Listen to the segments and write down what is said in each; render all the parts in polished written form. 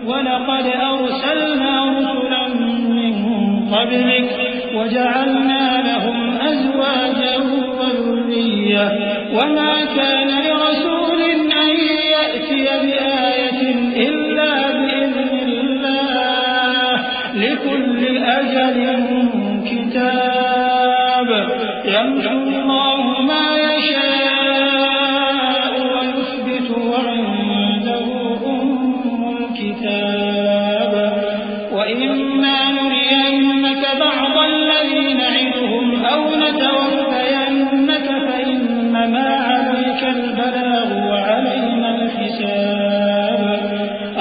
وَلَقَدْ أَرْسَلْنَا رُسُلًا مِّن قَبْلِكَ وَجَعَلْنَا لَهُمْ أَزْوَاجًا وَذُرِّيَّةً وَمَا كَانَ لِرَسُولٍ أَن يَأْتِيَ بِآيَةٍ إِلَّا بِإِذْنِ اللَّهِ ۗ لِكُلِّ أَجَلٍ كِتَابٌ يَمْحُو اللَّهُ مَا يَشَاءُ وَيُثْبِتُ وَعِندَهُ أُمُّ الْكِتَابِ وَإِمَّا نُرِيَنَّكَ بَعْضَ الَّذِي نَعِدُهُمْ أَوْ نَتَوَفَّيَنَّكَ فَإِنَّمَا عَلَيْكَ الْبَلَاغُ وَعَلَيْنَا الْحِسَابُ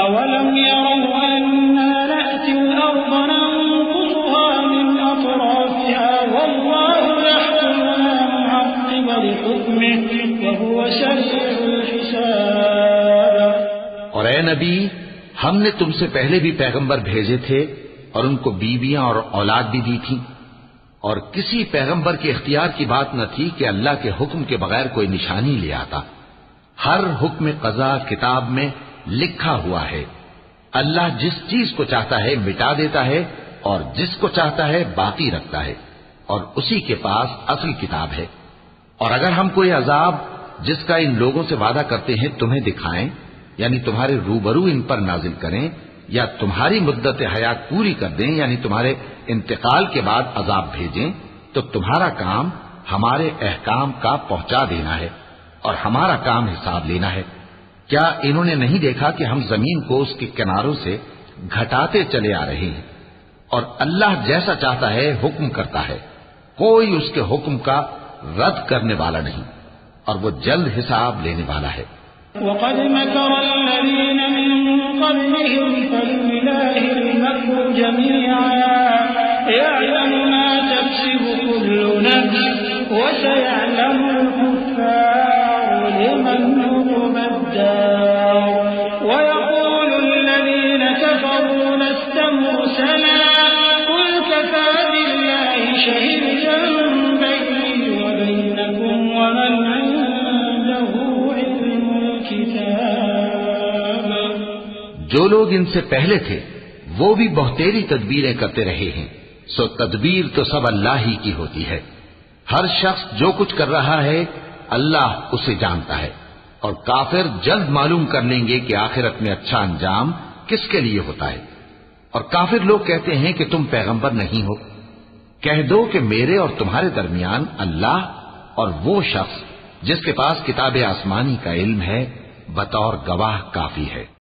أَوَلَمْ يَرَوْا أَنَّا نَأْتِي الْأَرْضَ نَنقُصُهَا مِنْ أَطْرَافِهَا وَاللَّهُ يَحْكُمُ لَا مُعَقِّبَ لِحُكْمِهِ وَهُوَ سَرِيعُ الْحِسَابِ۔ اور اے نبی، ہم نے تم سے پہلے بھی پیغمبر بھیجے تھے اور ان کو بیویاں اور اولاد بھی دی تھی، اور کسی پیغمبر کے اختیار کی بات نہ تھی کہ اللہ کے حکم کے بغیر کوئی نشانی لے آتا۔ ہر حکم قضا کتاب میں لکھا ہوا ہے۔ اللہ جس چیز کو چاہتا ہے مٹا دیتا ہے اور جس کو چاہتا ہے باقی رکھتا ہے، اور اسی کے پاس اصل کتاب ہے۔ اور اگر ہم کوئی عذاب جس کا ان لوگوں سے وعدہ کرتے ہیں تمہیں دکھائیں، یعنی تمہارے روبرو ان پر نازل کریں، یا تمہاری مدت حیات پوری کر دیں، یعنی تمہارے انتقال کے بعد عذاب بھیجیں، تو تمہارا کام ہمارے احکام کا پہنچا دینا ہے اور ہمارا کام حساب لینا ہے۔ کیا انہوں نے نہیں دیکھا کہ ہم زمین کو اس کے کناروں سے گھٹاتے چلے آ رہے ہیں؟ اور اللہ جیسا چاہتا ہے حکم کرتا ہے، کوئی اس کے حکم کا رد کرنے والا نہیں، اور وہ جلد حساب لینے والا ہے۔ وَقَدْ مَكَرَ الَّذِينَ مِن قَبْلِهِمْ فَلِلَّهِ الْمَكْرُ جَمِيعًا يَعْلَمُ مَا تَكْسِبُ كُلُّ نَفْسٍ وَسَيَعْلَمُ الْكُفَّارُ لِمَنْ عُقْبَى الدَّارِ وَيَقُولُ الَّذِينَ كَفَرُوا لَسْتَ مُرْسَلًا قُلْ كَفَىٰ بِاللَّهِ شَهِيدًا بَيْنِي وَبَيْنَكُمْ وَمَنْ عِندَهُ عِلْمُ الْكِتَابِ۔ جو لوگ ان سے پہلے تھے وہ بھی بہتیری تدبیریں کرتے رہے ہیں، سو تدبیر تو سب اللہ ہی کی ہوتی ہے۔ ہر شخص جو کچھ کر رہا ہے اللہ اسے جانتا ہے، اور کافر جلد معلوم کر لیں گے کہ آخرت میں اچھا انجام کس کے لیے ہوتا ہے۔ اور کافر لوگ کہتے ہیں کہ تم پیغمبر نہیں ہو، کہہ دو کہ میرے اور تمہارے درمیان اللہ اور وہ شخص جس کے پاس کتاب آسمانی کا علم ہے بطور گواہ کافی ہے۔